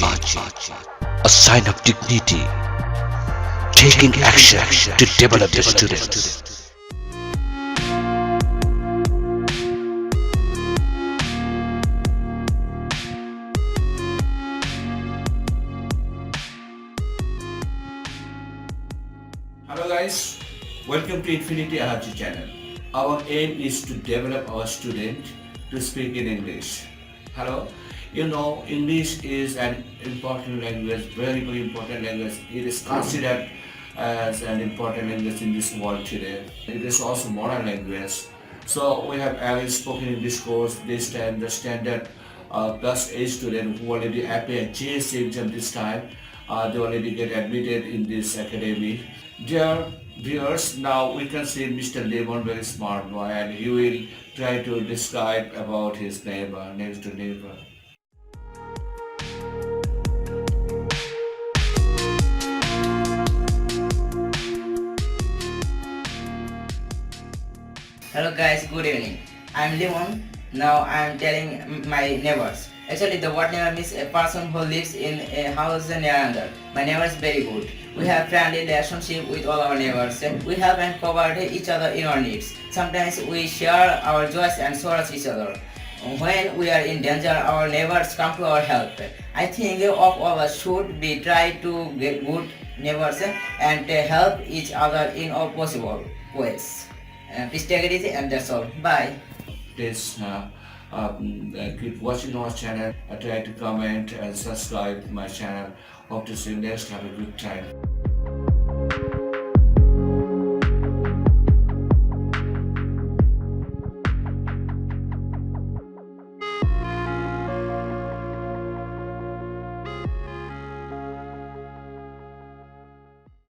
Ahzee, a sign of dignity, taking action to develop the students. Hello guys, welcome to Infinity Ahzee channel. Our aim is to develop our student to speak in English. Hello, English is an important language, very important language. It is considered as an important language in this world today. It is also modern language. So we have already spoken in this course this time the standard plus A student who already appeared JSC exam this time. They already get admitted in this academy. Dear viewers, now we can see Mr. Lemon, very smart boy, and he will try to describe about his neighbor, next door neighbor. Hello guys, good evening. I'm Lemon. Now I'm telling my neighbors. Actually, the word neighbor means a person who lives in a house near another. My neighbor is very good. We have friendly relationship with all our neighbors. We help and cover each other in our needs. Sometimes we share our joys and sorrows with each other. When we are in danger, our neighbors come to our help. I think all of us should be try to get good neighbors and help each other in all possible ways. Please take it easy, and that's all. Bye. Please keep watching our channel. Try to comment and subscribe my channel. Hope to see you next. Have a good time.